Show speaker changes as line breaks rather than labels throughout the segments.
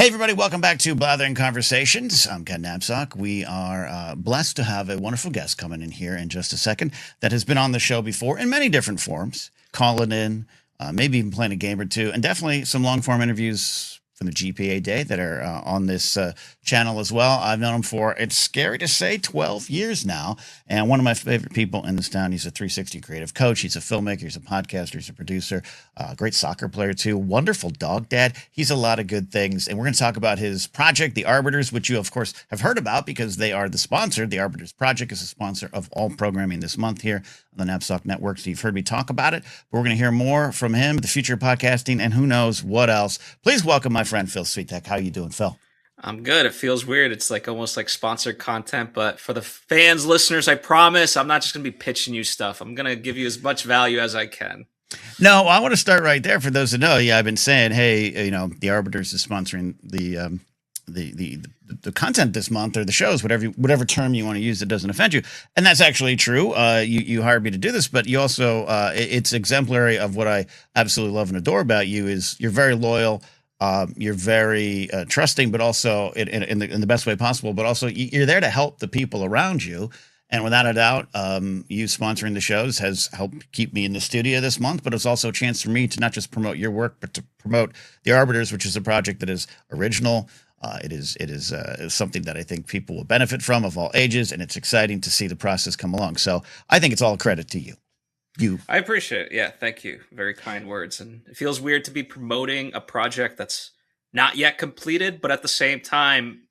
Hey, everybody, welcome back to Blathering Conversations. I'm Ken Napzok. We are blessed to have a wonderful guest coming in here in just a second that has been on the show before in many different forms, calling in, maybe even playing a game or two, and definitely some long-form interviews from the GPA Day that are on this channel as well. I've known him for, it's scary to say, 12 years now, and one of my favorite people in this town. He's a 360 creative coach. He's a filmmaker. He's a podcaster. He's a producer. Great soccer player, too. Wonderful dog dad. He's a lot of good things, and we're going to talk about his project, The Arbiters, which you, of course, have heard about because they are the sponsor. The Arbiters Project is a sponsor of all programming this month here on the Napzok Network, so you've heard me talk about it, but we're going to hear more from him, the future of podcasting, and who knows what else. Please welcome my friend Phil Svitek. How you doing, Phil?
I'm good. It feels weird. It's like almost like sponsored content, but for the fans, listeners, I promise I'm not just going to be pitching you stuff. I'm going to give you as much value as I can.
No, I want to start right there. For those who know, I've been saying, hey, the Arbiters is sponsoring the content this month, or the shows, whatever term you want to use that doesn't offend you. And that's actually true. You hired me to do this, but you also it's exemplary of what I absolutely love and adore about you is you're very loyal. You're very trusting, but also in the best way possible. But also you're there to help the people around you. And without a doubt, you sponsoring the shows has helped keep me in the studio this month. But it's also a chance for me to not just promote your work, but to promote The Arbiters, which is a project that is original. It is something that I think people will benefit from of all ages, and it's exciting to see the process come along. So I think it's all credit to you.
I appreciate it. Yeah, thank you. Very kind words. And it feels weird to be promoting a project that's not yet completed, but at the same time,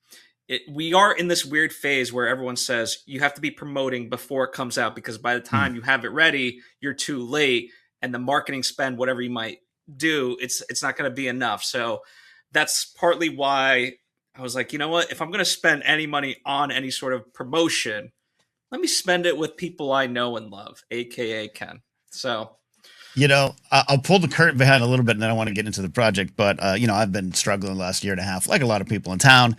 we are in this weird phase where everyone says you have to be promoting before it comes out, because by the time you have it ready, you're too late, and the marketing spend, whatever you might do, it's not going to be enough. So that's partly why I was like, you know what? If I'm going to spend any money on any sort of promotion, let me spend it with people I know and love, aka Ken. So,
I'll pull the curtain behind a little bit, and then I want to get into the project. But I've been struggling the last year and a half, like a lot of people in town.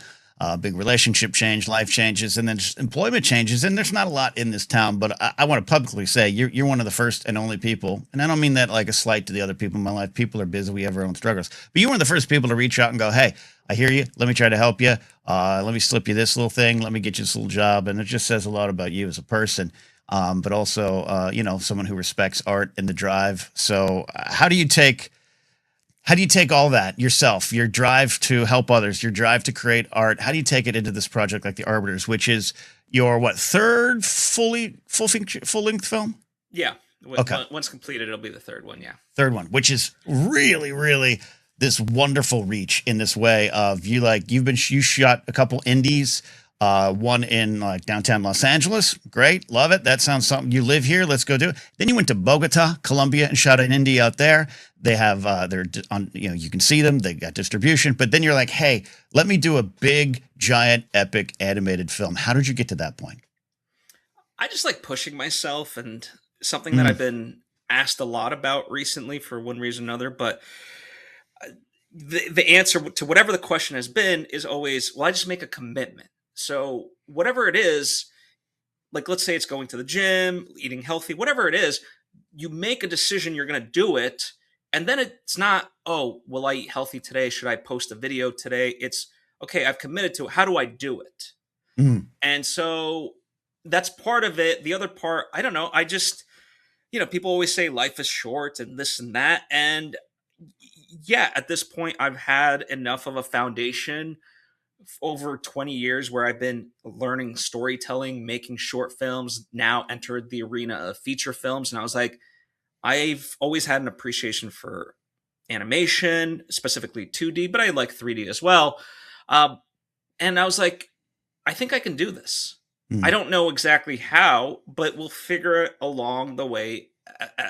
Big relationship change, life changes, and then just employment changes. And there's not a lot in this town, but I want to publicly say you're one of the first and only people, and I don't mean that like a slight to the other people in my life. People are busy. We have our own struggles. But you're one of the first people to reach out and go, hey, I hear you. Let me try to help you. Let me slip you this little thing. Let me get you this little job. And it just says a lot about you as a person, but also, someone who respects art and the drive. So how do you take all that yourself, your drive to help others, your drive to create art? How do you take it into this project like The Arbiters, which is your third full length film?
Yeah.
Okay.
Once completed, it'll be the third one. Yeah.
Third one, which is really, really this wonderful reach in this way of you shot a couple indies, one in like downtown Los Angeles. Great. Love it. That sounds something. You live here. Let's go do it. Then you went to Bogota, Colombia, and shot an indie out there. They have, they're on, you can see them. They got distribution, but then you're like, hey, let me do a big, giant, epic animated film. How did you get to that point?
I just like pushing myself, and something that I've been asked a lot about recently for one reason or another, but the answer to whatever the question has been is always, well, I just make a commitment. So whatever it is, like let's say it's going to the gym, eating healthy, whatever it is, you make a decision you're going to do it. And then it's not, oh, will I eat healthy today? Should I post a video today? It's, okay, I've committed to it. How do I do it? And so that's part of it. The other part, I don't know. I just, people always say life is short and this and that. And yeah, at this point, I've had enough of a foundation over 20 years where I've been learning storytelling, making short films, now entered the arena of feature films. And I was like, I've always had an appreciation for animation, specifically 2D, but I like 3D as well. And I was like, I think I can do this. I don't know exactly how, but we'll figure it along the way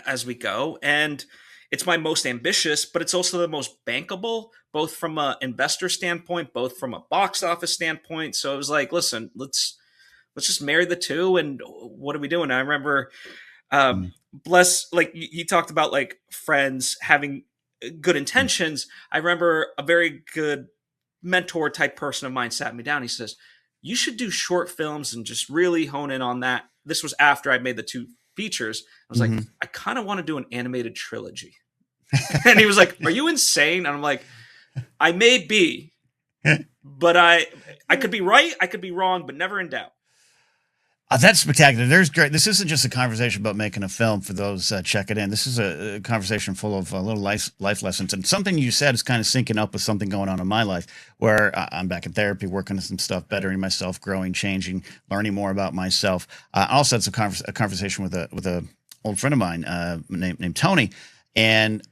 as we go. And it's my most ambitious, but it's also the most bankable, both from an investor standpoint, both from a box office standpoint. So it was like, listen, let's just marry the two. And what are we doing? I remember, like you talked about like friends having good intentions. I remember a very good mentor type person of mine sat me down. He says, you should do short films and just really hone in on that. This was after I made the two features. I was like, I kind of want to do an animated trilogy. And he was like, are you insane? And I'm like, I may be, But I could be right, I could be wrong, but never in doubt.
That's spectacular. There's great. This isn't just a conversation about making a film for those checking in. This is a conversation full of little life lessons. And something you said is kind of syncing up with something going on in my life where I'm back in therapy, working on some stuff, bettering myself, growing, changing, learning more about myself. Also, it's a conversation with a old friend of mine named Tony. And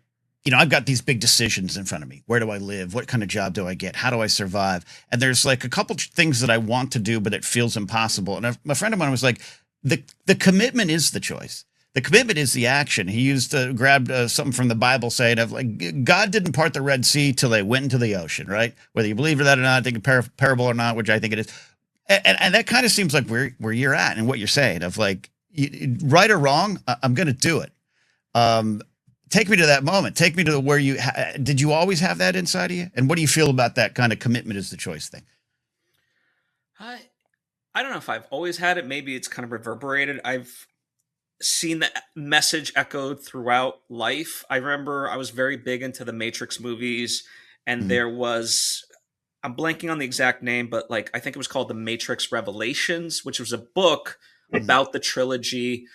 I've got these big decisions in front of me. Where do I live? What kind of job do I get? How do I survive? And there's like a couple things that I want to do, but it feels impossible. And a friend of mine was like, the commitment is the choice. The commitment is the action. He grabbed something from the Bible saying of like, God didn't part the Red Sea till they went into the ocean, right? Whether you believe that or not, I think a parable or not, which I think it is. And that kind of seems like where you're at and what you're saying of like, right or wrong, I'm going to do it. Take me to that moment. Take me to where did you always have that inside of you? And what do you feel about that kind of commitment is the choice thing?
I don't know if I've always had it. Maybe it's kind of reverberated. I've seen the message echoed throughout life. I remember I was very big into the Matrix movies, and there was, I'm blanking on the exact name, but like I think it was called The Matrix Revelations, which was a book about the trilogy.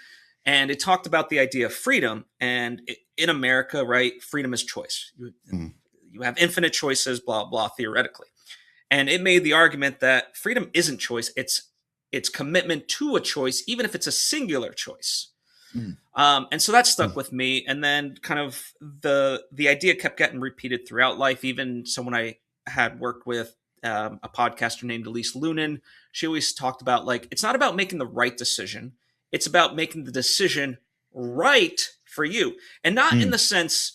And it talked about the idea of freedom. And in America, right, freedom is choice. You have infinite choices, blah, blah, theoretically. And it made the argument that freedom isn't choice. It's commitment to a choice, even if it's a singular choice. And so that stuck with me. And then kind of the idea kept getting repeated throughout life. Even someone I had worked with, a podcaster named Elise Lunan, she always talked about like, it's not about making the right decision. It's about making the decision right for you. And not in the sense,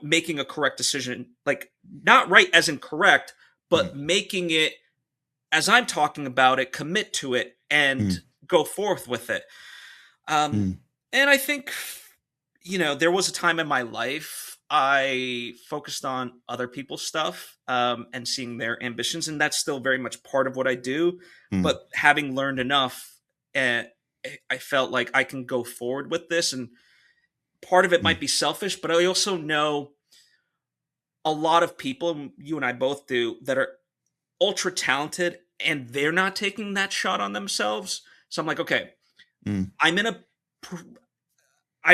making a correct decision, like not right as in correct, but making it, as I'm talking about it, commit to it and go forth with it. And I think, there was a time in my life I focused on other people's stuff and seeing their ambitions. And that's still very much part of what I do. But having learned enough, I felt like I can go forward with this. And part of it might be selfish, but I also know a lot of people, and you and I both do, that are ultra talented and they're not taking that shot on themselves. So I'm like, okay, I'm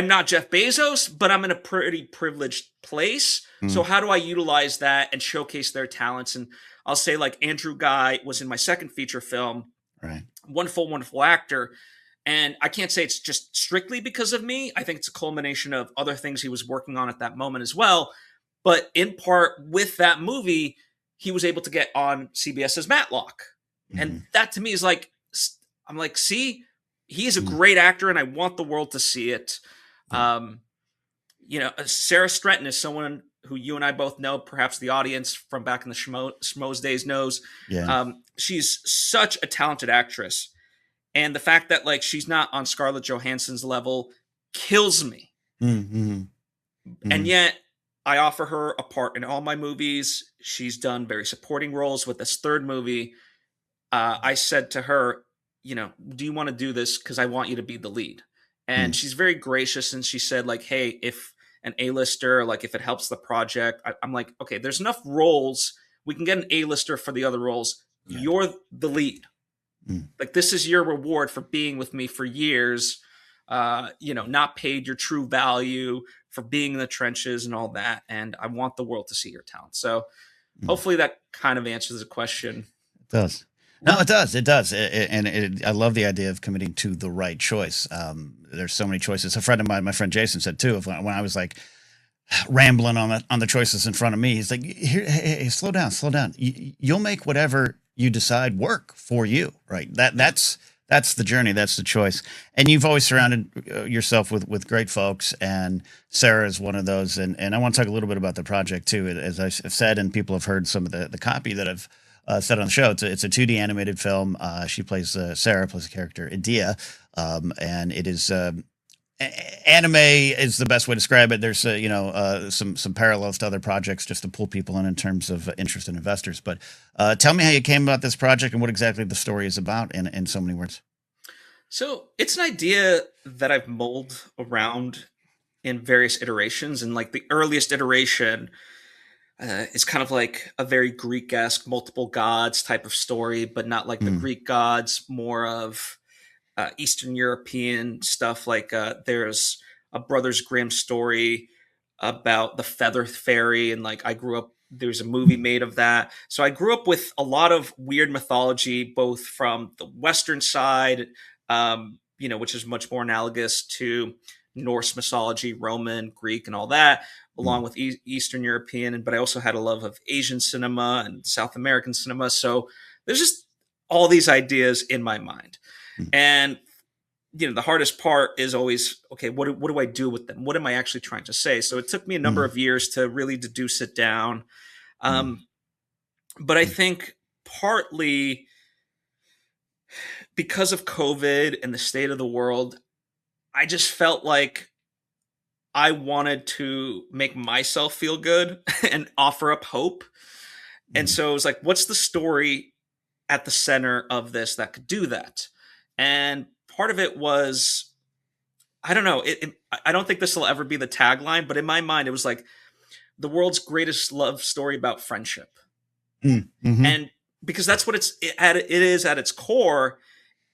not Jeff Bezos, but I'm in a pretty privileged place. So how do I utilize that and showcase their talents? And I'll say like Andrew Guy was in my second feature film.
Right.
Wonderful, wonderful actor. And I can't say it's just strictly because of me. I think it's a culmination of other things he was working on at that moment as well. But in part with that movie, he was able to get on CBS's Matlock. And that to me is like, I'm like, see, he's a great actor and I want the world to see it. Sarah Stretton is someone who you and I both know, perhaps the audience from back in the Schmoes days knows.
Yeah.
She's such a talented actress. And the fact that like she's not on Scarlett Johansson's level kills me. And yet I offer her a part in all my movies. She's done very supporting roles with this third movie. I said to her, do you want to do this? Because I want you to be the lead. And she's very gracious. And she said like, hey, if an A-lister, like if it helps the project, I'm like, okay, there's enough roles. We can get an A-lister for the other roles. Yeah. You're the lead. Like this is your reward for being with me for years, not paid your true value for being in the trenches and all that. And I want the world to see your talent. So hopefully that kind of answers the question.
It does. No, it does. It does. I love the idea of committing to the right choice. There's so many choices. A friend of mine, my friend Jason said too, when I was like rambling on the choices in front of me, he's like, hey, slow down. You'll make whatever you decide work for you, right? That's the journey. That's the choice. And you've always surrounded yourself with great folks. And Sarah is one of those. And I want to talk a little bit about the project too. As I've said, and people have heard some of the copy that I've said on the show. It's a 2D animated film. Sarah plays the character Idia. And it is, anime is the best way to describe it. There's some parallels to other projects just to pull people in terms of interest in investors. But tell me how you came about this project and what exactly the story is about in so many words.
So it's an idea that I've mulled around in various iterations. And like the earliest iteration, It's kind of like a very Greek-esque, multiple gods type of story, but not like the
Mm,
Greek gods, more of Eastern European stuff. Like there's a Brothers Grimm story about the feather fairy, and like I grew up. There's a movie made of that. So I grew up with a lot of weird mythology, both from the Western side, which is much more analogous to Norse mythology, Roman, Greek, and all that,
mm,
along with Eastern European. But I also had a love of Asian cinema and South American cinema. So there's just all these ideas in my mind.
mm,
And the hardest part is always, okay, what do I do with them? What am I actually trying to say? So it took me a number
mm,
of years to really deduce it down.
mm,
Um, but I
mm,
think partly because of COVID and the state of the world, I just felt like I wanted to make myself feel good and offer up hope. And
mm,
so it was like, what's the story at the center of this that could do that? And part of it was, I don't know, I don't think this will ever be the tagline, but in my mind, it was like the world's greatest love story about friendship.
mm, mhm.
And because that's what it is at its core.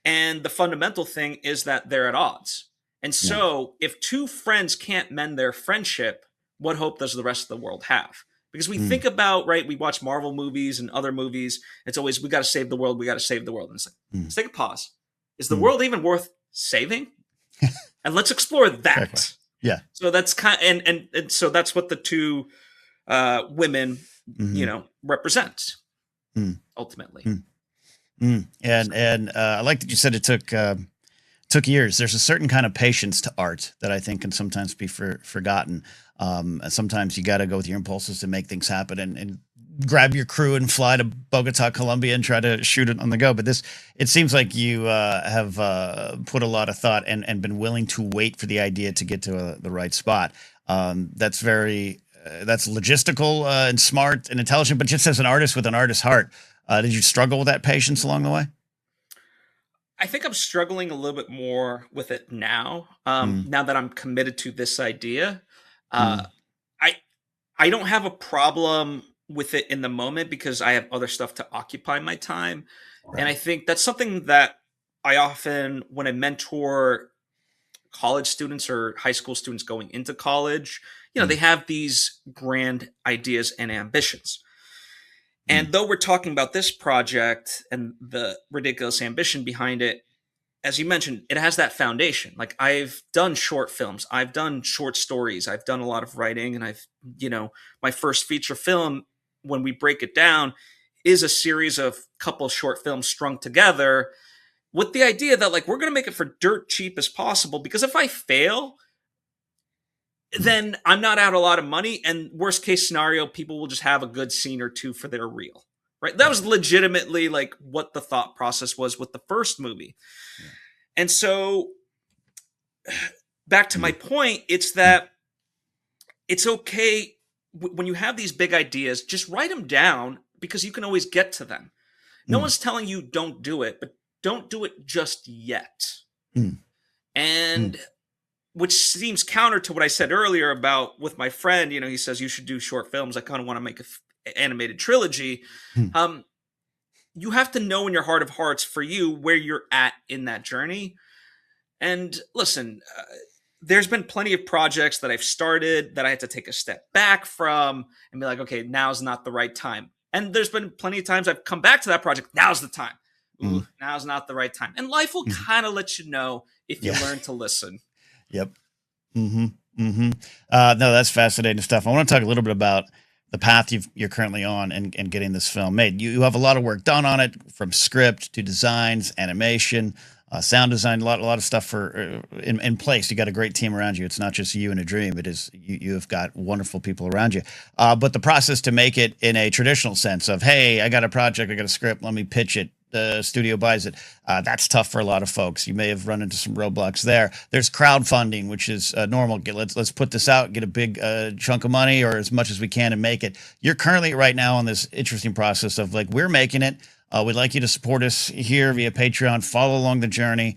And the fundamental thing is that they're at odds. And
Yeah.
so if two friends can't mend their friendship, what hope does the rest of the world have? Because we
Mm,
think about, right, we watch Marvel movies and other movies. It's always, we got to save the world. We got to save the world. And it's like,
mm,
let's take a pause. Is the
mm.
world even worth saving? And let's explore
Exactly.
that.
Yeah.
So that's and so that's what the two women,
Mhm.
represent
Mm,
ultimately.
mm, mm. And I like that you said it took years. There's a certain kind of patience to art that I think can sometimes be forgotten. Sometimes you got to go with your impulses to make things happen and grab your crew and fly to Bogota, Colombia, and try to shoot it on the go. But it seems like you have put a lot of thought and been willing to wait for the idea to get to the right spot. That's logistical and smart and intelligent. But just as an artist with an artist's heart, did you struggle with that patience along the way?
I think I'm struggling a little bit more with it now.
Mm,
Now that I'm committed to this idea, uh,
mm,
I I don't have a problem with it in the moment because I have other stuff to occupy my time, and
right.
I think that's something that I often, when I mentor college students or high school students going into college, they
Mm,
have these grand ideas and ambitions.
mm,
And though we're talking about this project and the ridiculous ambition behind it, as you mentioned, it has that foundation. Like I've done short films, I've done short stories, I've done a lot of writing, and my first feature film, when we break it down, is a series of couple short films strung together with the idea that like we're going to make it for dirt cheap as possible because if I fail,
mm,
then I'm not out a lot of money. And worst case scenario, people will just have a good scene or two for their reel. Right. That was
right.
legitimately like what the thought process was with the first movie.
Yeah.
And so back to my
Mm,
point, it's
mm,
that it's okay when you have these big ideas, just write them down because you can always get to them. No
mm,
one's telling you don't do it, but don't do it just yet.
mm, mm,
And which seems counter to what I said earlier about with my friend. He says you should do short films. I kind of want to make an animated trilogy.
mm,
Um, you have to know in your heart of hearts for you where you're at in that journey. And listen, there's been plenty of projects that I've started that I had to take a step back from and be like, okay, now's not the right time. And there's been plenty of times I've come back to that project. Now's the time.
mm,
Ooh, now's not the right time. And life will
mm.
kind of let you know if you
Yeah.
learn to listen.
Yep. Mm-hmm. Mm-hmm. No, that's fascinating stuff. I want to talk a little bit about the path you're currently on and getting this film made. You have a lot of work done on it, from script to designs, animation, sound design, a lot of stuff in place. You got a great team around you. It's not just you and a dream. It is you have got wonderful people around you. But the process to make it in a traditional sense of, hey, I got a project, I got a script, let me pitch it. the studio buys it. That's tough for a lot of folks. You may have run into some roadblocks there. There's crowdfunding, which is normal. Let's put this out, get a big chunk of money or as much as we can and make it. You're currently right now on this interesting process of like, we're making it. We'd like you to support us here via Patreon, follow along the journey,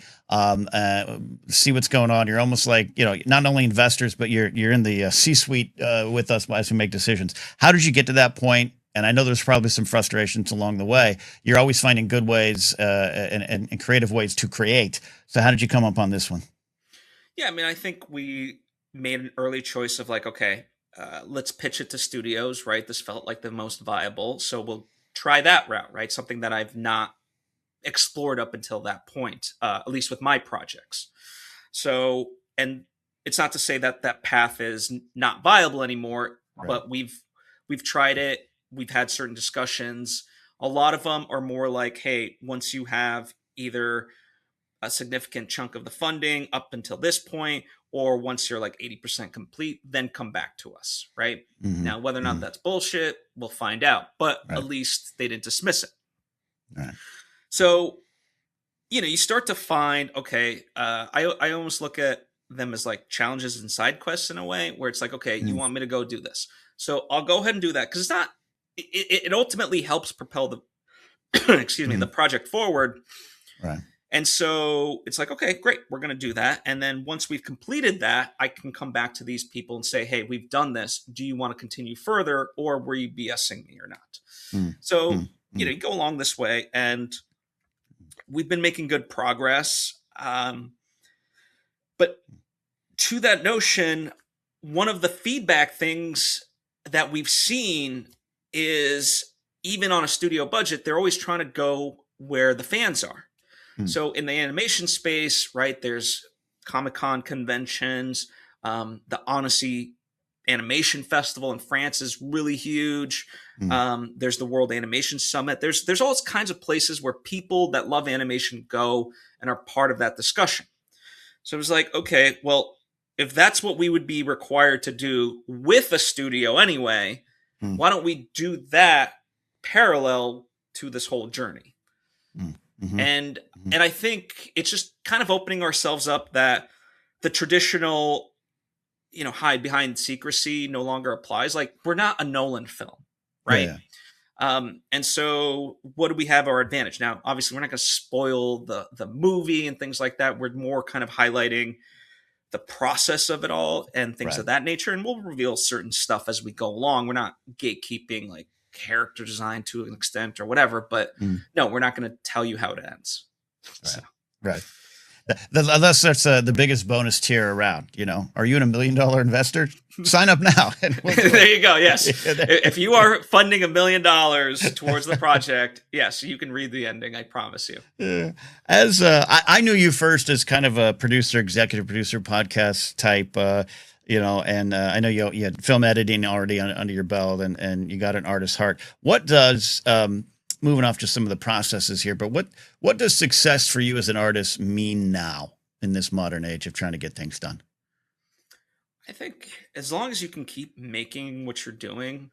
see what's going on. You're almost like, not only investors, but you're in the C-suite with us as we make decisions. How did you get to that point? And I know there's probably some frustrations along the way. You're always finding good ways and creative ways to create. So how did you come up on this one?
Yeah, I mean, I think we made an early choice of like, okay, let's pitch it to studios, right? This felt like the most viable. So we'll try that route, right? Something that I've not explored up until that point, at least with my projects. So, and it's not to say that that path is not viable anymore,
Right.
but we've tried it. We've had certain discussions. A lot of them are more like, hey, once you have either a significant chunk of the funding up until this point, or once you're like 80% complete, then come back to us, right?
Mm-hmm.
Now, whether or not that's bullshit, we'll find out. But
Right.
at least they didn't dismiss it.
Right.
So, you start to find, okay, I almost look at them as like challenges and side quests in a way where it's like, okay, you want me to go do this. So I'll go ahead and do that because it's not, it ultimately helps propel the, excuse me, the project forward.
Right.
And so it's like, okay, great, we're going to do that. And then once we've completed that, I can come back to these people and say, hey, we've done this. Do you want to continue further or were you BSing me or not? So, you go along this way and we've been making good progress. But to that notion, one of the feedback things that we've seen is even on a studio budget, they're always trying to go where the fans are. So in the animation space, right, there's Comic-Con conventions. The Annecy Animation Festival in France is really huge. There's the World Animation Summit. There's all kinds of places where people that love animation go and are part of that discussion. So it was like, okay, well, if that's what we would be required to do with a studio anyway, why don't we do that parallel to this whole journey? And I think it's just kind of opening ourselves up that the traditional, hide behind secrecy no longer applies. Like we're not a Nolan film, right? Yeah. And so what do we have our advantage? Now, obviously we're not going to spoil the movie and things like that. We're more kind of highlighting the process of it all and things of that nature. And we'll reveal certain stuff as we go along. We're not gatekeeping like character design to an extent or whatever, but no, we're not going to tell you how it ends.
Right. Unless that's the biggest bonus tier around, are you a $1 million investor? Sign up now.
There you go. Yes. If you are funding $1 million towards the project, yes, you can read the ending. I promise you.
As I knew you first as kind of a producer, executive producer, podcast type, and I know you had film editing already under your belt and you got an artist's heart. What does, moving off just some of the processes here, but what does success for you as an artist mean now in this modern age of trying to get things done?
I think as long as you can keep making what you're doing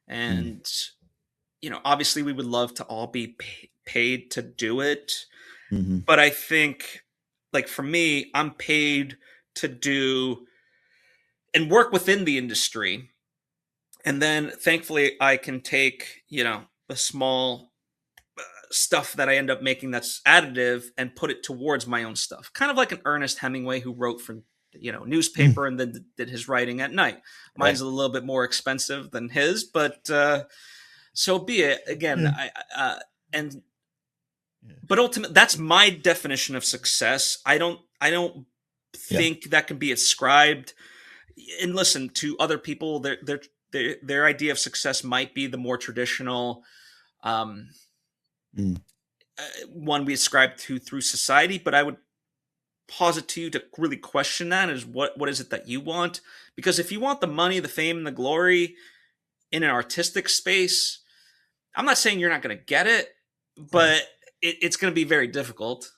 and, obviously we would love to all be paid to do it. But I think like for me, I'm paid to do and work within the industry. And then thankfully I can take, the small stuff that I end up making that's additive and put it towards my own stuff. Kind of like an Ernest Hemingway who wrote for, newspaper and then did his writing at night. Mine's a little bit more expensive than his, but so be it. Again, but ultimately that's my definition of success. I don't think that can be ascribed. And listen, to other people, their idea of success might be the more traditional one we ascribe to through society, but I would posit to you to really question that is what is it that you want? Because if you want the money, the fame, and the glory in an artistic space, I'm not saying you're not going to get it, but it's going to be very difficult.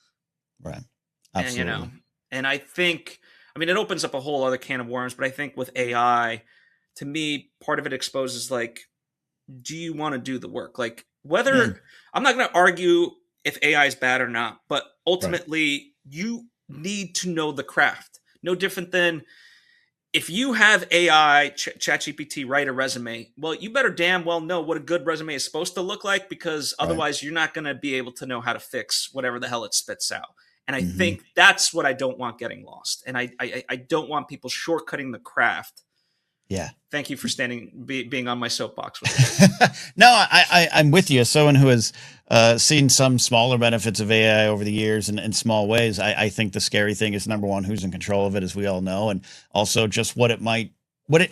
Right. Absolutely.
And I think, it opens up a whole other can of worms, but I think with AI, to me, part of it exposes like, do you want to do the work? Like whether I'm not going to argue if AI is bad or not, but
Right.
ultimately you need to know the craft. No different than if you have AI, ChatGPT, write a resume, well, you better damn well know what a good resume is supposed to look like, because
Right.
otherwise you're not going to be able to know how to fix whatever the hell it spits out. And I
Hmm.
think that's what I don't want getting lost. And I don't want people shortcutting the craft.
Yeah.
Thank you for being on my soapbox with this.
No, I'm with you. As someone who has seen some smaller benefits of AI over the years in small ways, I think the scary thing is, number one, who's in control of it, as we all know, and also just what it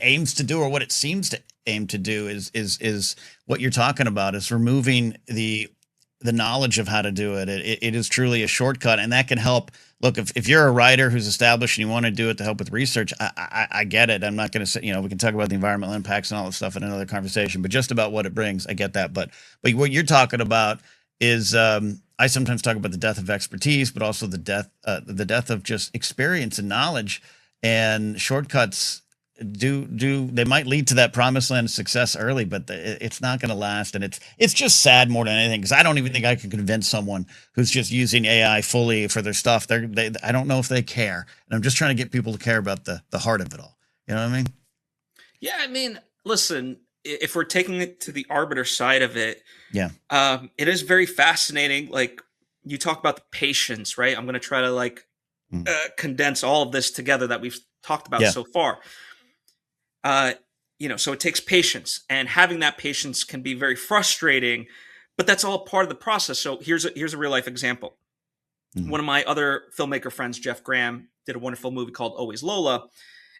aims to do, or what it seems to aim to do, is what you're talking about, is removing the knowledge of how to do it. It is truly a shortcut, and that can help. Look, if you're a writer who's established and you want to do it to help with research, I get it. I'm not going to say, we can talk about the environmental impacts and all that stuff in another conversation, but just about what it brings, I get that. But what you're talking about is, I sometimes talk about the death of expertise, but also the death of just experience and knowledge. And shortcuts they might lead to that promised land of success early, but it's not going to last. And it's just sad more than anything, because I don't even think I can convince someone who's just using AI fully for their stuff. I don't know if they care, and I'm just trying to get people to care about the heart of it all. You know what I mean?
Yeah, I mean, listen, if we're taking it to the arbiter side of it,
Yeah.
it is very fascinating. Like, you talk about the patience, right? I'm going to try to
Mm.
condense all of this together that we've talked about
Yeah.
so far. Uh, so it takes patience, and having that patience can be very frustrating, but that's all part of the process. So here's a real life example.
Mm.
One of my other filmmaker friends, Jeff Graham, did a wonderful movie called Always Lola,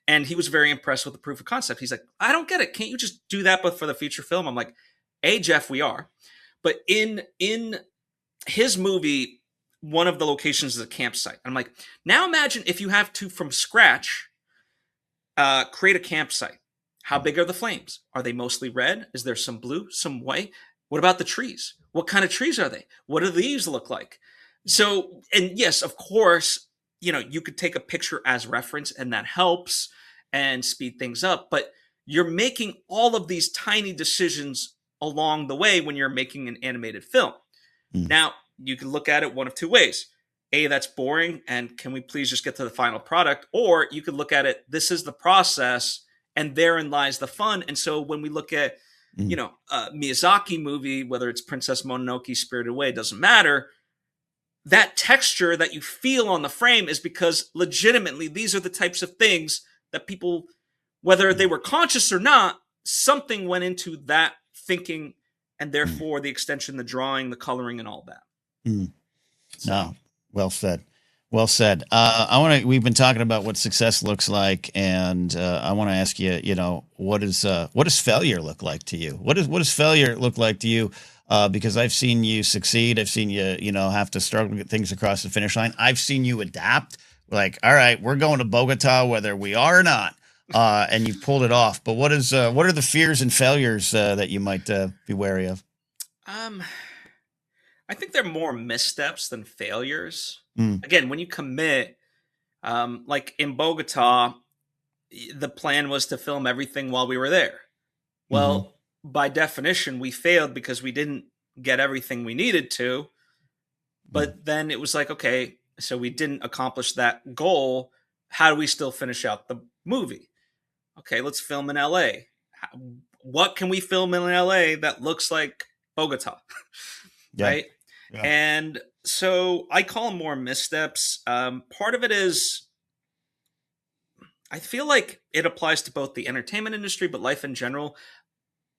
and he was very impressed with the proof of concept. He's like, I don't get it. Can't you just do that, but for the feature film? I'm like, hey, Jeff, we are. But in his movie, one of the locations is a campsite. I'm like, now imagine if you have to, from scratch, create a campsite. How big are the flames? Are they mostly red? Is there some blue, some white? What about the trees? What kind of trees are they? What do the leaves look like? So, and yes, of course, you could take a picture as reference, and that helps and speed things up. But you're making all of these tiny decisions along the way when you're making an animated film.
Mm.
Now, you can look at it one of two ways. A, that's boring, and can we please just get to the final product? Or you could look at it, this is the process, and therein lies the fun. And so when we look at,
Mm.
a Miyazaki movie, whether it's Princess Mononoke, Spirited Away, it doesn't matter. That texture that you feel on the frame is because legitimately these are the types of things that people, whether they were conscious or not, something went into that thinking, and
Mm.
therefore the extension, the drawing, the coloring, and all that.
Mm.
So,
No, well said. Well said. We've been talking about what success looks like, and I want to ask you, what does failure look like to you? What does failure look like to you? Because I've seen you succeed. I've seen you, have to struggle to get things across the finish line. I've seen you adapt. Like, all right, we're going to Bogota, whether we are or not. And you've pulled it off. But what are the fears and failures that you might be wary of?
um, I think they're more missteps than failures.
Mm.
Again, when you commit, like in Bogota, the plan was to film everything while we were there.
Hmm.
Well, by definition, we failed because we didn't get everything we needed to.
Mm.
But then it was like, okay, so we didn't accomplish that goal. How do we still finish out the movie? Okay, let's film in LA. What can we film in LA that looks like Bogota?
Yeah.
Right?
Yeah.
And so I call them more missteps. Part of it is I feel like it applies to both the entertainment industry, but life in general.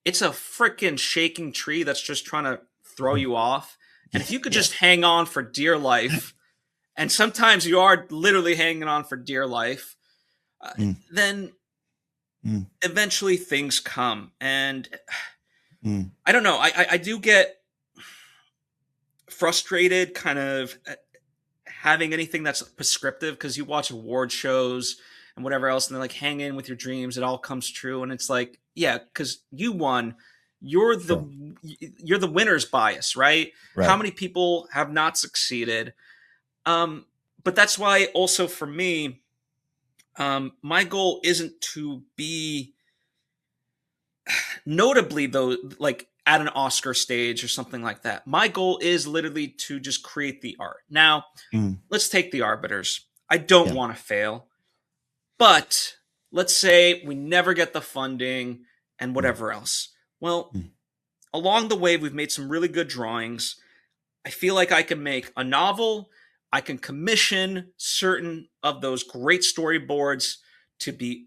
It's a freaking shaking tree that's just trying to throw you off. And if you could just
Yes.
hang on for dear life, and sometimes you are literally hanging on for dear life,
Mm.
then
Mm.
eventually things come. And
Mm.
I don't know. I do get frustrated kind of having anything that's prescriptive, because you watch award shows and whatever else, and they're like, hang in with your dreams, it all comes true. And it's like, yeah, because you won. you're the
Sure.
you're the winner's bias, right? How
Right.
many people have not succeeded? But that's why also for me, my goal isn't to be, notably though, like at an Oscar stage or something like that. My goal is literally to just create the art. Now,
Mm.
let's take The Arbiters. I don't
Yeah.
want to fail, but let's say we never get the funding and
Mm.
whatever else. Well,
Mm.
along the way, we've made some really good drawings. I feel like I can make a novel. I can commission certain of those great storyboards to be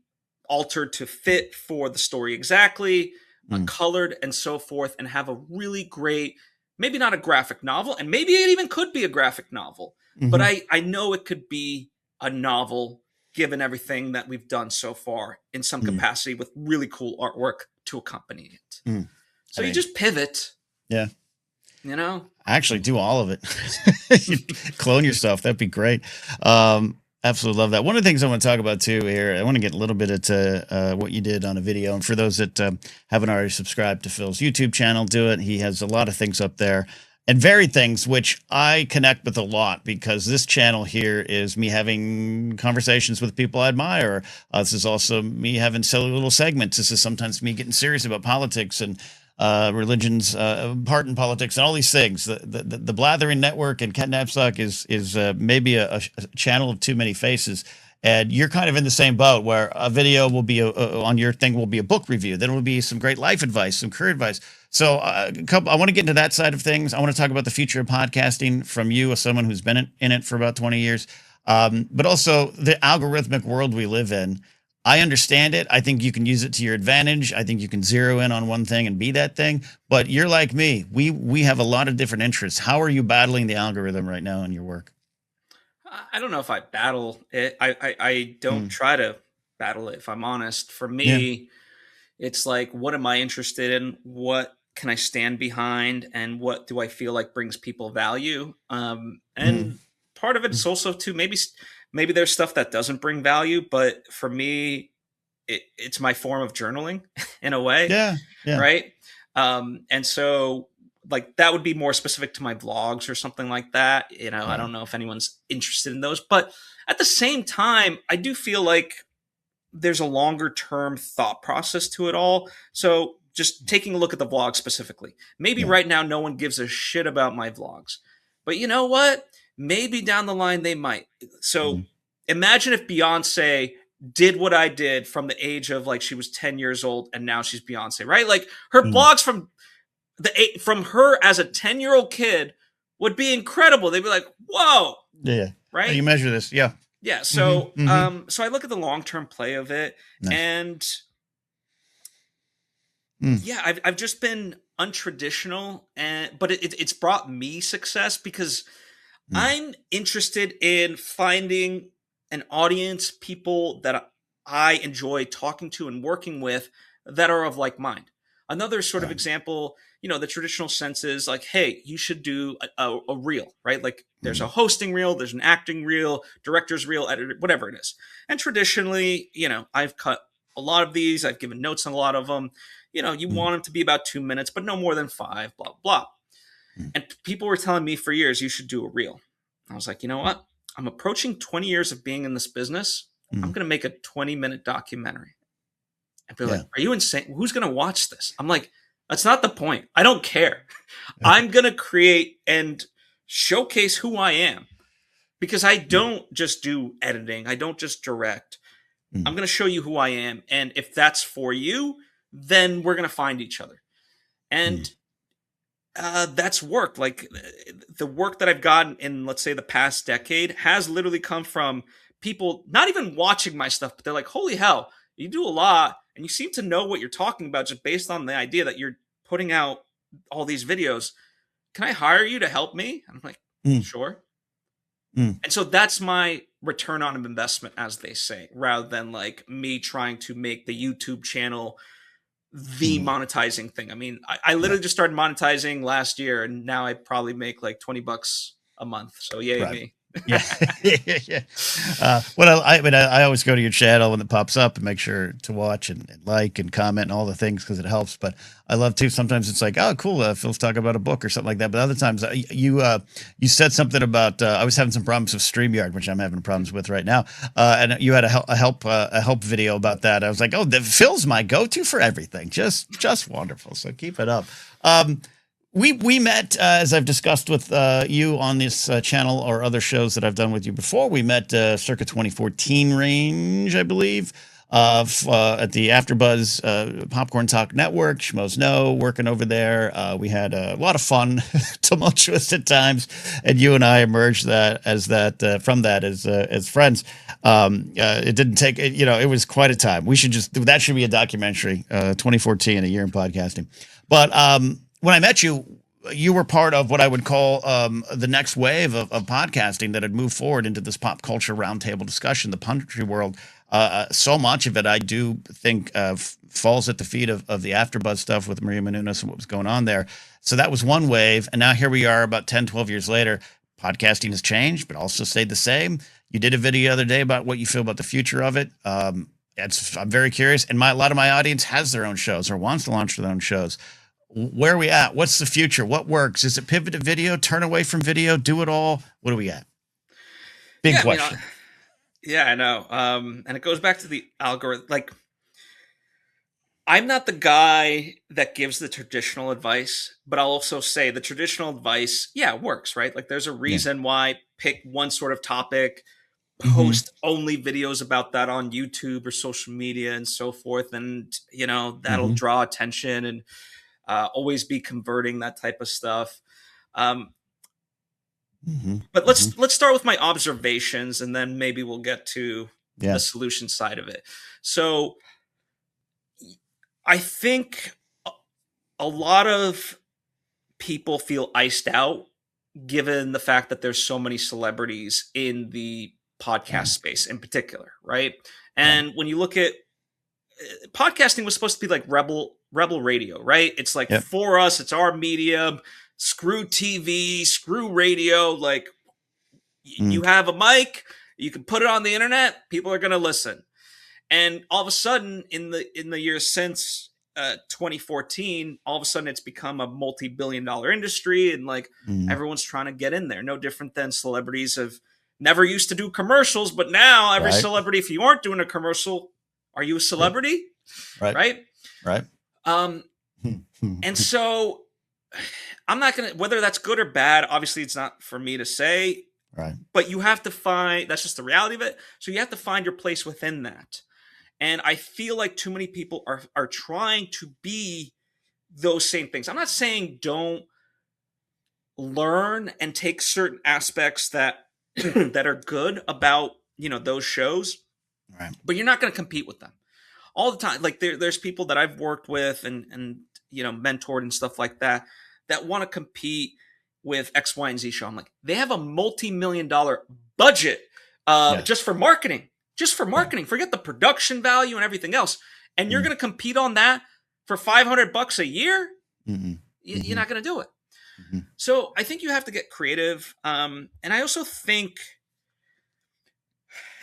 altered to fit for the story exactly,
Mm.
colored, and so forth, and have a really great, maybe not a graphic novel, and maybe it even could be a graphic novel, but
Mm-hmm.
I know it could be a novel given everything that we've done so far in some
Mm.
capacity with really cool artwork to accompany it.
Mm.
So
I
you
mean,
just pivot,
yeah.
you know?
Actually, do all of it. You clone yourself. That'd be great. Absolutely love that. One of the things I want to talk about too here, I want to get a little bit into what you did on a video. And for those that haven't already subscribed to Phil's YouTube channel, do it. He has a lot of things up there and varied things, which I connect with a lot because this channel here is me having conversations with people I admire. This is also me having silly little segments. This is sometimes me getting serious about politics and religion's part in politics and all these things. The Blathering Network and Ken Napzok is maybe a channel of too many faces. And you're kind of in the same boat where a video will be on your thing will be a book review. Then it will be some great life advice, some career advice. So I want to get into that side of things. I want to talk about the future of podcasting from you as someone who's been in it for about 20 years. But also the algorithmic world we live in. I understand it. I think you can use it to your advantage. I think you can zero in on one thing and be that thing. But you're like me. We have a lot of different interests. How are you battling the algorithm right now in your work?
I don't know if I battle it. I don't
Mm.
try to battle it, if I'm honest. For
Yeah.
me, it's like, what am I interested in? What can I stand behind? And what do I feel like brings people value?
Mm.
And part of it's also too, maybe there's stuff that doesn't bring value, but for me, it's my form of journaling in a way,
Yeah. Yeah.
right? And so like that would be more specific to my vlogs or something like that. You know, I
Right.
don't know if anyone's interested in those, but at the same time, I do feel like there's a longer term thought process to it all. So just taking a look at the vlog specifically, maybe
Yeah.
right now no one gives a shit about my vlogs, but you know what? Maybe down the line they might. So
Mm.
imagine if Beyonce did what I did from the age of like she was 10 years old and now she's Beyonce, right? Like her
Mm.
blogs from her as a 10-year-old kid would be incredible. They'd be like, "Whoa."
Yeah. How
Right?
you measure this? Yeah.
Yeah, so
Mm-hmm. Mm-hmm.
so I look at the long-term play of it,
Nice.
and
Mm.
yeah, I've just been untraditional, and but it's brought me success because
Mm.
I'm interested in finding an audience, people that I enjoy talking to and working with that are of like mind. Another sort of
Right.
example, the traditional sense is like, hey, you should do a reel, right? Like there's a
Mm.
hosting reel, there's an acting reel, director's reel, editor, whatever it is. And traditionally, I've cut a lot of these, I've given notes on a lot of them. You
Mm.
want them to be about 2 minutes, but no more than five, blah, blah.
Mm.
And people were telling me for years, you should do a reel. I was like, you know what? I'm approaching 20 years of being in this business. I'm
Mm.
going to make a 20-minute documentary. And they're like,
Yeah.
are you insane? Who's going to watch this? I'm like, that's not the point. I don't care.
Yeah.
I'm going to create and showcase who I am because I
Mm.
don't just do editing. I don't just direct. I'm
Mm.
going to show you who I am. And if that's for you, then we're going to find each other.
Mm.
And that's work. Like the work that I've gotten in, let's say, the past decade has literally come from people not even watching my stuff, but they're like, holy hell, you do a lot and you seem to know what you're talking about just based on the idea that you're putting out all these videos. Can I hire you to help me? And I'm like,
Mm.
sure.
Mm.
And so that's my return on investment, as they say, rather than like me trying to make the YouTube channel the
Mm.
monetizing thing. I mean, I
Yeah.
literally just started monetizing last year and now I probably make like $20 a month. So yay
Right.
me.
Yeah. Yeah. I mean, I always go to your channel when it pops up and make sure to watch and like and comment and all the things because it helps. But I love too. Sometimes it's like, oh, cool. Phil's talking about a book or something like that. But other times you said something about I was having some problems with StreamYard, which I'm having problems with right now. And you had a help video about that. I was like, oh, Phil's my go-to for everything. Just wonderful. So keep it up. We met as I've discussed with you on this channel or other shows that I've done with you before. We met circa 2014 range, I believe, at the AfterBuzz Popcorn Talk Network. Schmoes Know, working over there. We had a lot of fun, tumultuous at times, and you and I emerged from that as friends. It didn't take it was quite a time. That should be a documentary. 2014, a year in podcasting, but. When I met you, you were part of what I would call the next wave of podcasting that had moved forward into this pop culture roundtable discussion, the punditry world. So much of it, I do think, falls at the feet of the AfterBuzz stuff with Maria Menounos and what was going on there. So that was one wave. And now here we are about 10, 12 years later. Podcasting has changed, but also stayed the same. You did a video the other day about what you feel about the future of it. I'm very curious. And a lot of my audience has their own shows or wants to launch their own shows. Where are we at? What's the future? What works? Is it pivot to video, turn away from video, do it all? What are we at? Big question.
I know. And it goes back to the algorithm. Like, I'm not the guy that gives the traditional advice, but I'll also say the traditional advice, works, right? Like, there's a reason why pick one sort of topic, post only videos about that on YouTube or social media and so forth. And, that'll draw attention and always be converting, that type of stuff. But let's start with my observations, and then maybe we'll get to the solution side of it. So I think a lot of people feel iced out given the fact that there's so many celebrities in the podcast space in particular, right? And when you look at podcasting, was supposed to be like rebel radio, right? It's like, for us, it's our medium. Screw TV, screw radio. Like, you have a mic, you can put it on the internet, people are going to listen. And all of a sudden, in the years since 2014, all of a sudden it's become a multi-billion-dollar industry, and like everyone's trying to get in there. No different than celebrities have never used to do commercials, but now every celebrity, if you aren't doing a commercial, are you a celebrity? Right. And so I'm not going to, whether that's good or bad, obviously it's not for me to say, but you have to find, that's just the reality of it. So you have to find your place within that. And I feel like too many people are trying to be those same things. I'm not saying don't learn and take certain aspects that that are good about, those shows, but you're not going to compete with them all the time. Like there's people that I've worked with and mentored and stuff like that want to compete with X, Y, and Z show. I'm like, they have a multi-million-dollar budget just for marketing. Forget the production value and everything else. And you're going to compete on that for $500 a year? You're not going to do it. So I think you have to get creative. And I also think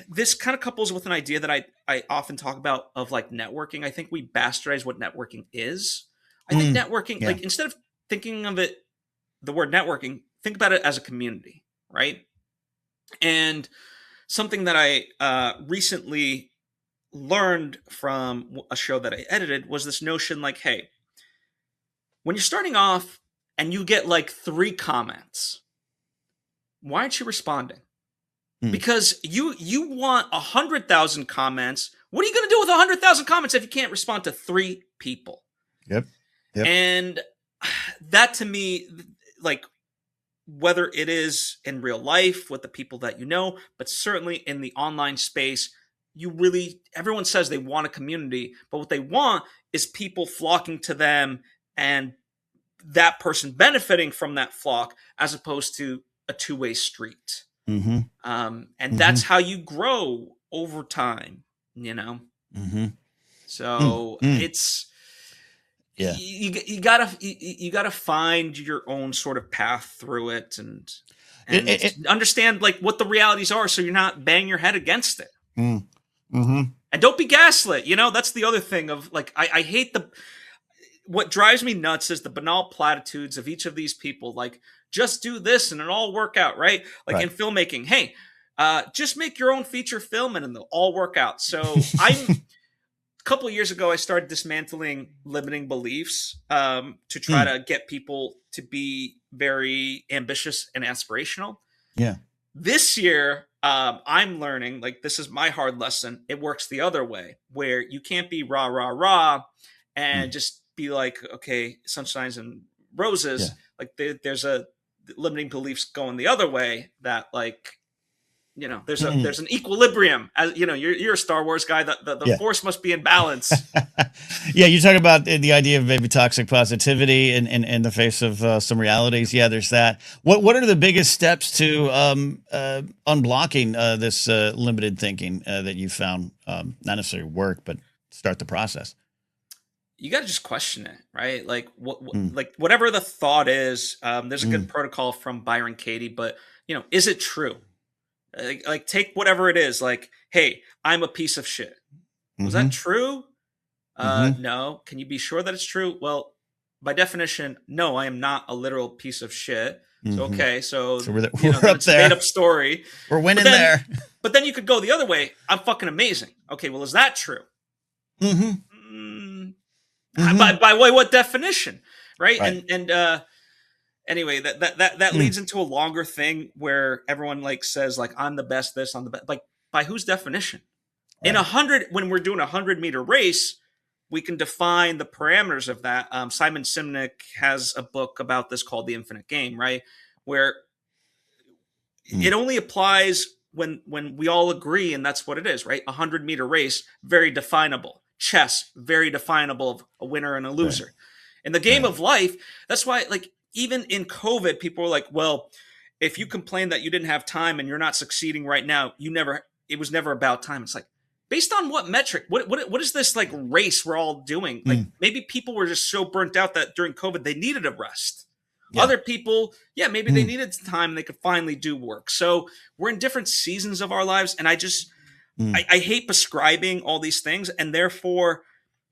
this kind of couples with an idea that I often talk about of like networking. I think we bastardize what networking is. I think networking, like instead of thinking of it, the word networking, think about it as a community, right? And something that I recently learned from a show that I edited was this notion like, hey, when you're starting off and you get like 3 comments, why aren't you responding? Because you want 100,000 comments. What are you going to do with 100,000 comments if you can't respond to 3 people? Yep. And that to me, like, whether it is in real life with the people that you know, but certainly in the online space, everyone says they want a community, but what they want is people flocking to them and that person benefiting from that flock as opposed to a two-way street. And that's how you grow over time, So it's
Yeah.
You gotta find your own sort of path through it, and understand like what the realities are, so you're not banging your head against it.
Mm-hmm.
And don't be gaslit. That's the other thing of like I hate what drives me nuts is the banal platitudes of each of these people. Like, just do this and it'll all work out, right? Like in filmmaking, hey, just make your own feature film and it'll all work out. So a couple of years ago, I started dismantling limiting beliefs to try to get people to be very ambitious and aspirational.
Yeah.
This year, I'm learning, like, this is my hard lesson. It works the other way, where you can't be rah, rah, rah and just be like, okay, sunshines and roses. Like, there's a limiting beliefs going the other way that, like, there's an equilibrium. As you're a Star Wars guy. The force must be in balance.
Yeah, you talk about the idea of maybe toxic positivity in the face of some realities. Yeah, there's that. What are the biggest steps to unblocking this limited thinking that you found? Not necessarily work, but start the process.
You got to just question it, right? Like like whatever the thought is. There's a good protocol from Byron Katie, but is it true? Like take whatever it is. Like, hey, I'm a piece of shit. Was that true? No. Can you be sure that it's true? Well, by definition, no, I am not a literal piece of shit. So okay, so
we're up
it's
there.
A made up story.
We're winning there.
But then you could go the other way. I'm fucking amazing. Okay, well, is that true? By what definition, right? And anyway, that leads into a longer thing where everyone like says like I'm the best this, I'm the best. Like by whose definition? In 100, when we're doing a 100-meter race, we can define the parameters of that. Simon Sinek has a book about this called The Infinite Game, right? Where it only applies when we all agree, and that's what it is, right? 100-meter race, very definable. Chess, very definable of a winner and a loser. In the game of life, that's why, like, even in COVID, people were like, well, if you complain that you didn't have time and you're not succeeding right now, it was never about time. It's like, based on what metric? What is this like race we're all doing? Like maybe people were just so burnt out that during COVID they needed a rest. Other people, maybe they needed time and they could finally do work. So we're in different seasons of our lives, and I hate prescribing all these things, and therefore,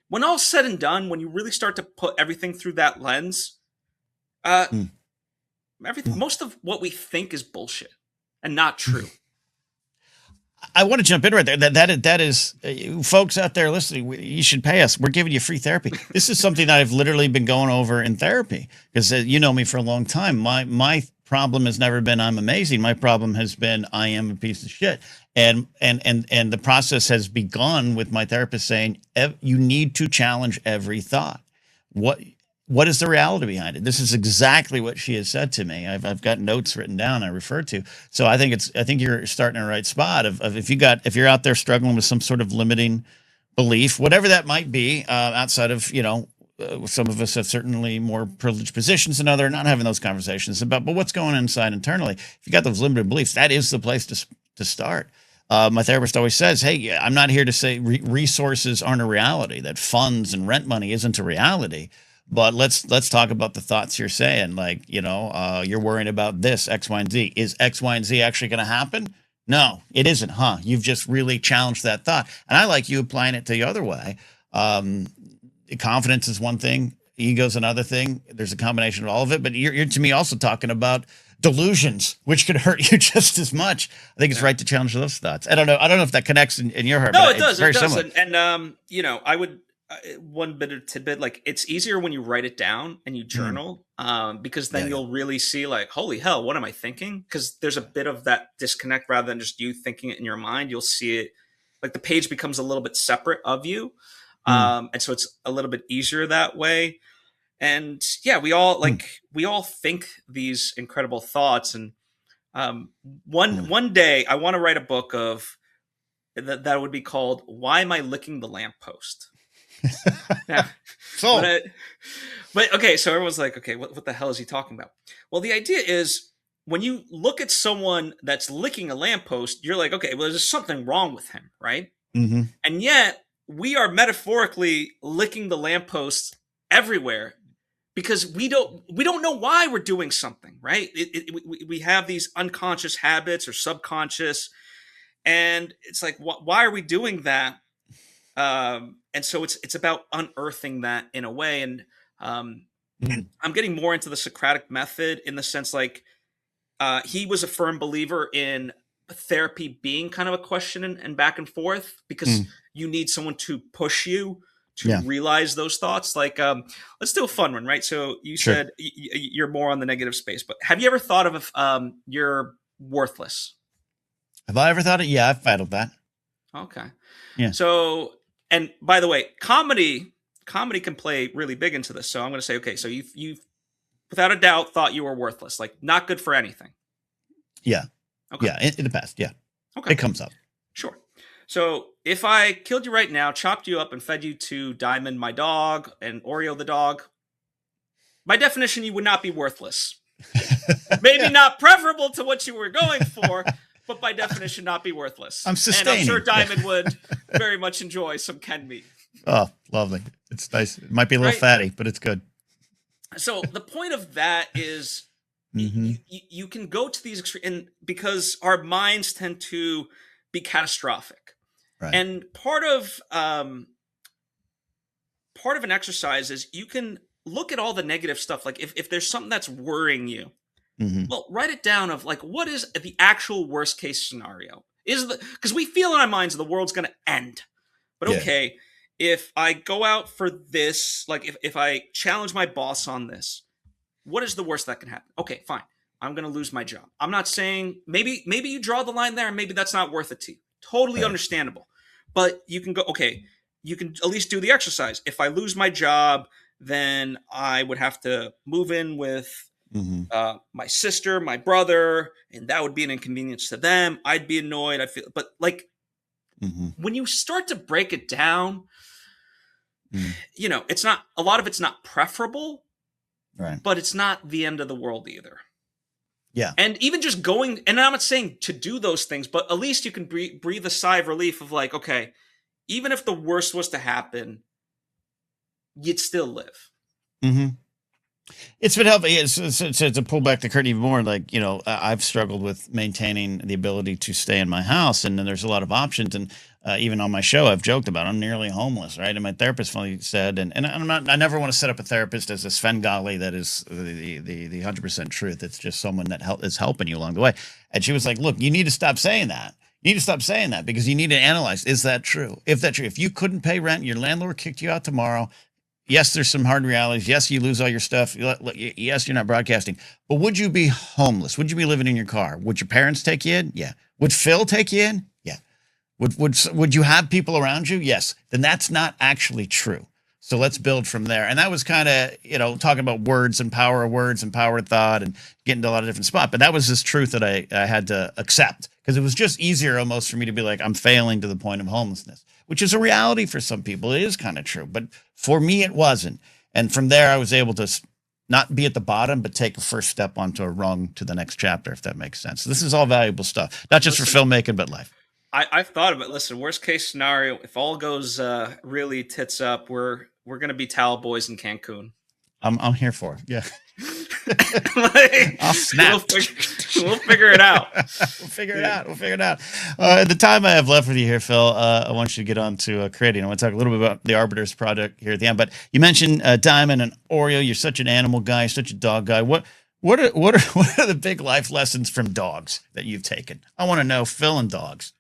when all's said and done, when you really start to put everything through that lens, most of what we think is bullshit and not true.
I want to jump in right there. That is folks out there listening, you should pay us. We're giving you free therapy. This is something that I've literally been going over in therapy because you know me for a long time. My problem has never been I'm amazing. My problem has been I am a piece of shit. And the process has begun with my therapist saying you need to challenge every thought. What is the reality behind it? This is exactly what she has said to me. I've got notes written down I refer to. So I think you're starting in the right spot of if you're out there struggling with some sort of limiting belief, whatever that might be, outside of, some of us have certainly more privileged positions than others, not having those conversations about, but what's going on inside internally. If you got those limited beliefs, that is the place to start. My therapist always says, hey, I'm not here to say resources aren't a reality, that funds and rent money isn't a reality. But let's talk about the thoughts you're saying, like, you're worrying about this, X, Y, and Z. Is X, Y, and Z actually going to happen? No, it isn't, huh? You've just really challenged that thought. And I like you applying it to the other way. Confidence is one thing. Ego's another thing. There's a combination of all of it. But you're to me also talking about delusions, which could hurt you just as much. I think it's right to challenge those thoughts. I don't know if that connects in your heart.
No,
but
it does.
Very
it does.
similar.
And I would... one bit of tidbit, like it's easier when you write it down and you journal, because then you'll really see like, holy hell, what am I thinking? Because there's a bit of that disconnect rather than just you thinking it in your mind. You'll see it like the page becomes a little bit separate of you. And so it's a little bit easier that way. And we all think these incredible thoughts. And one day I want to write a book of that would be called Why Am I Licking the Lamppost? Yeah. But okay, so everyone's like, okay, what the hell is he talking about? Well, the idea is when you look at someone that's licking a lamppost, you're like, okay, well, there's something wrong with him, right? And yet we are metaphorically licking the lamppost everywhere because we don't know why we're doing something, right? We have these unconscious habits or subconscious, and it's like, why are we doing that? And so it's about unearthing that in a way. And
Mm.
I'm getting more into the Socratic method in the sense like he was a firm believer in therapy being kind of a question and back and forth because
Mm.
you need someone to push you to
Yeah.
realize those thoughts. Like, let's do a fun one, right? So you
Sure.
said you're more on the negative space, but have you ever thought of you're worthless?
Have I ever thought it? Yeah, I've battled that.
Okay.
Yeah.
So, and by the way, comedy can play really big into this. So I'm going to say, okay, so you've without a doubt thought you were worthless, like not good for anything.
Yeah.
Okay.
Yeah. In the past. Yeah.
Okay.
It comes up.
Sure. So if I killed you right now, chopped you up, and fed you to Diamond, my dog, and Oreo, the dog, by definition, you would not be worthless. Maybe not preferable to what you were going for, but by definition, not be worthless.
I'm sustaining.
And I'm sure Diamond would very much enjoy some Ken meat.
Oh, lovely. It's nice. It might be a little fatty, but it's good.
So the point of that is you can go to these extremes, and because our minds tend to be catastrophic.
Right.
And part of an exercise is you can look at all the negative stuff. Like if there's something that's worrying you, well, write it down of like, what is the actual worst case scenario? Because we feel in our minds the world's going to end. But okay, if I go out for this, like if I challenge my boss on this, what is the worst that can happen? Okay, fine. I'm going to lose my job. I'm not saying maybe you draw the line there and maybe that's not worth it to you. Totally understandable. But you can go, okay, you can at least do the exercise. If I lose my job, then I would have to move in with my sister, my brother, and that would be an inconvenience to them. I'd be annoyed. I feel, but like when you start to break it down, you know, it's not, a lot of it's not preferable,
right?
But it's not the end of the world either.
Yeah.
And even just going, and I'm not saying to do those things, but at least you can breathe a sigh of relief of like, okay, even if the worst was to happen, you'd still live.
It's been helping. To pull back the curtain even more, like, you know, I've struggled with maintaining the ability to stay in my house, and then there's a lot of options. And even on my show, I've joked about I'm nearly homeless, right? And my therapist finally said, and I'm not, I never want to set up a therapist as a Svengali that is the 100% truth. It's just someone that is helping you along the way. And she was like, look, you need to stop saying that. You need to stop saying that because you need to analyze, is that true? If that's true, if you couldn't pay rent, your landlord kicked you out tomorrow. Yes, there's some hard realities. Yes, you lose all your stuff. Yes, you're not broadcasting. But would you be homeless? Would you be living in your car? Would your parents take you in? Yeah. Would Phil take you in? Yeah. Would you have people around you? Yes. Then that's not actually true. So let's build from there. And that was kind of, you know, talking about words and power of words and power of thought and getting to a lot of different spots. But that was this truth that I had to accept because it was just easier almost for me to be like, I'm failing to the point of homelessness, which is a reality for some people. It is kind of true. But for me, it wasn't. And from there, I was able to not be at the bottom, but take a first step onto a rung to the next chapter, if that makes sense. So this is all valuable stuff, not just for filmmaking, but life.
I've thought of it. Listen, worst case scenario, if all goes really tits up, we're going to be towel boys in Cancun.
I'm here for it. Yeah.
Like,
I'll snap.
We'll figure it out.
We'll figure it out. The time I have left with you here, Phil, I want you to get on to creating. I want to talk a little bit about the Arbiters project here at the end. But you mentioned Diamond and Oreo. You're such an animal guy, such a dog guy. What are the big life lessons from dogs that you've taken? I want to know, Phil and dogs.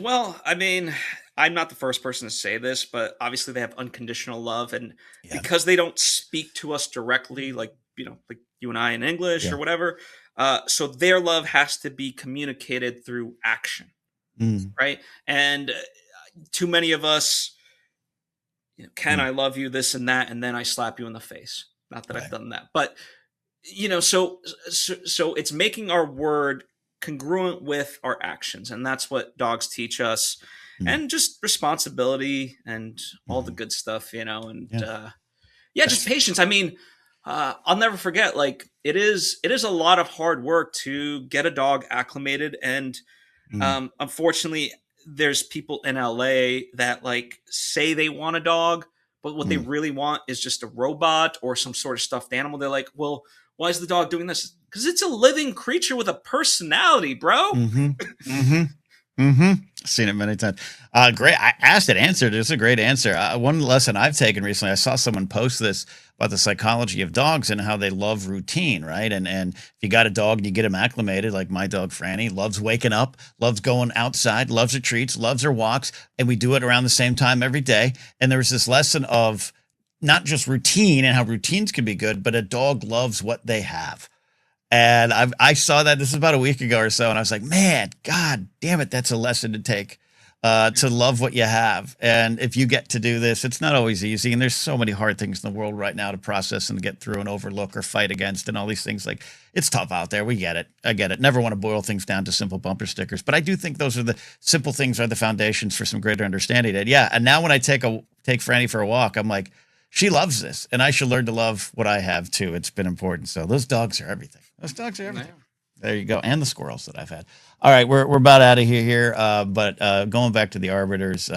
Well, I mean, I'm not the first person to say this, but obviously they have unconditional love, and because they don't speak to us directly, like, you know, like you and I in English or whatever, so their love has to be communicated through action, right? And too many of us, you know, I love you, this and that, and then I slap you in the face. Not that I've done that, but you know, so it's making our word congruent with our actions, and that's what dogs teach us, and just responsibility and all the good stuff, you know, and just patience. I mean, I'll never forget, like, it is a lot of hard work to get a dog acclimated, and unfortunately there's people in LA that like say they want a dog But what they really want is just a robot or some sort of stuffed animal. They're like, well, why is the dog doing this? Because it's a living creature with a personality, bro.
Seen it many times. Great. I asked it, answered. It's a great answer. One lesson I've taken recently, I saw someone post this about the psychology of dogs and how they love routine, right? And if you got a dog and you get him acclimated, like my dog Franny loves waking up, loves going outside, loves her treats, loves her walks, and we do it around the same time every day. And there was this lesson of not just routine and how routines can be good, but a dog loves what they have. And I saw that, this is about a week ago or so, and I was like, man, God damn it, that's a lesson to take, to love what you have. And if you get to do this, it's not always easy. And there's so many hard things in the world right now to process and get through and overlook or fight against and all these things. Like, it's tough out there. We get it. I get it. Never want to boil things down to simple bumper stickers. But I do think those are the simple things are the foundations for some greater understanding. And yeah, and now when I take Franny for a walk, I'm like, she loves this, and I should learn to love what I have too. It's been important. So those dogs are everything. Those dogs are everything. There you go. And the squirrels that I've had. All right, we're about out of here. But going back to the Arbiters,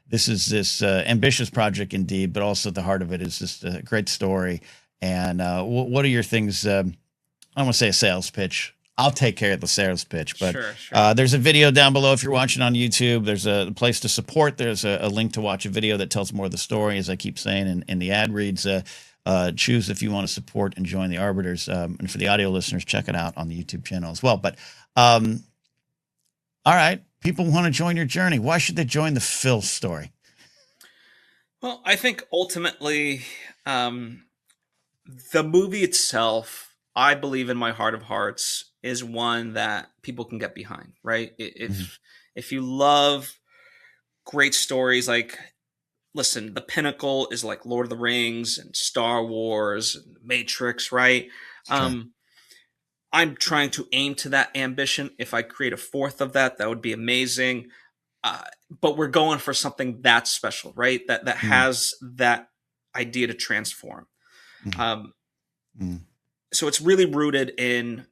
this is this ambitious project indeed, but also at the heart of it is just a great story. And what are your things? I don't want to say a sales pitch. I'll take care of the sales pitch, but
Sure.
There's a video down below if you're watching on YouTube. There's a place to support. There's a link to watch a video that tells more of the story, as I keep saying, and the ad reads. Choose if you want to support and join the Arbiters. And for the audio listeners, check it out on the YouTube channel as well. But all right, people want to join your journey. Why should they join the Phil story?
Well, I think ultimately, the movie itself, I believe in my heart of hearts, is one that people can get behind, right? If you love great stories, like, listen, the pinnacle is like Lord of the Rings and Star Wars and Matrix, right?
Sure.
I'm trying to aim to that ambition. If I create a fourth of that, that would be amazing. But we're going for something that's special, right? That has that idea to transform. So it's really rooted in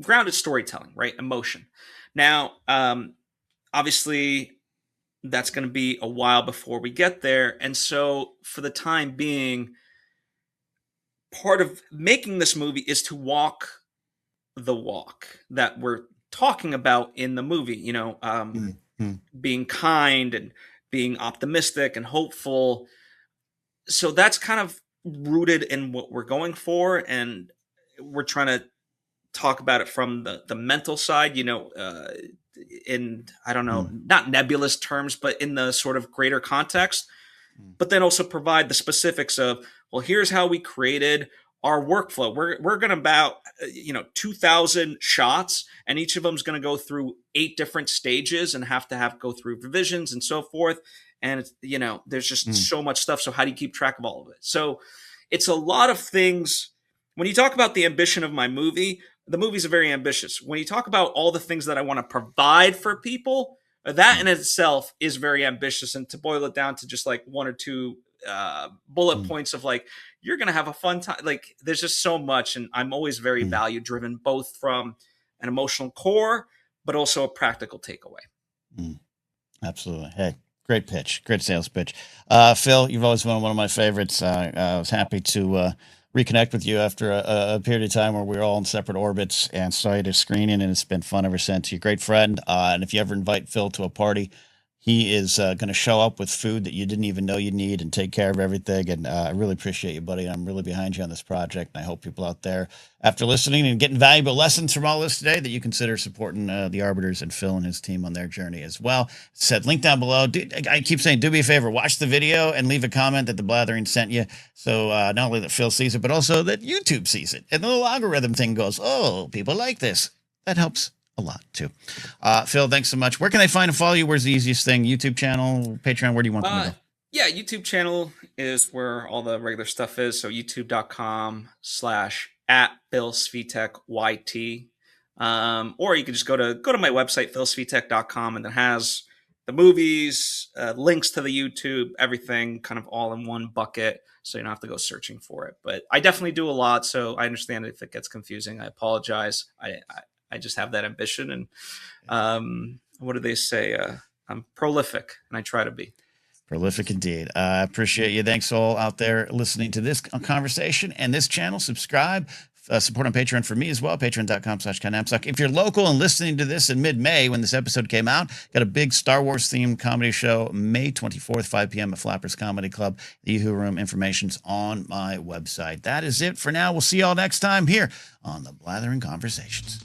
grounded storytelling, right? Emotion. Now, obviously, that's going to be a while before we get there. And so for the time being, part of making this movie is to walk the walk that we're talking about in the movie, being kind and being optimistic and hopeful. So that's kind of rooted in what we're going for. And we're trying to talk about it from the mental side, in, I don't know, not nebulous terms, but in the sort of greater context, but then also provide the specifics of, well, here's how we created our workflow. We're going to about, 2,000 shots, and each of them is going to go through 8 different stages and have to go through revisions and so forth. And it's, there's just so much stuff. So how do you keep track of all of it? So it's a lot of things. When you talk about the ambition of my movie, the movies are very ambitious. When you talk about all the things that I want to provide for people, that in itself is very ambitious. And to boil it down to just like 1 or 2 bullet points of like, you're going to have a fun time. Like, there's just so much. And I'm always very value driven, both from an emotional core, but also a practical takeaway.
Absolutely. Hey, great pitch. Great sales pitch. Phil, you've always been one of my favorites. I was happy to reconnect with you after a period of time where we were all in separate orbits, and saw you at a screening, and it's been fun ever since. You're a great friend. And if you ever invite Phil to a party, he is going to show up with food that you didn't even know you need and take care of everything. And I really appreciate you, buddy. I'm really behind you on this project. And I hope people out there, after listening and getting valuable lessons from all this today, that you consider supporting the Arbiters and Phil and his team on their journey as well. Said link down below. I keep saying, do me a favor, watch the video and leave a comment that the Blathering sent you. So not only that Phil sees it, but also that YouTube sees it. And the little algorithm thing goes, oh, people like this. That helps a lot too. Phil, thanks so much. Where can they find and follow you? Where's the easiest thing? YouTube channel, Patreon? Where do you want them to go?
Yeah, YouTube channel is where all the regular stuff is. So youtube.com/@Phil Svitek YT. Or you can just go to my website, philsvitek.com, and it has the movies, links to the YouTube, everything kind of all in one bucket. So you don't have to go searching for it. But I definitely do a lot. So I understand if it gets confusing. I apologize. I just have that ambition, and what do they say? I'm prolific, and I try to be.
Prolific indeed. I appreciate you. Thanks all out there listening to this conversation and this channel. Subscribe. Support on Patreon for me as well, patreon.com/Napzok. If you're local and listening to this in mid-May when this episode came out, got a big Star Wars themed comedy show May 24th, 5 p.m. at Flappers Comedy Club. The Yahoo Room information's on my website. That is it for now. We'll see y'all next time here on the Blathering Conversations.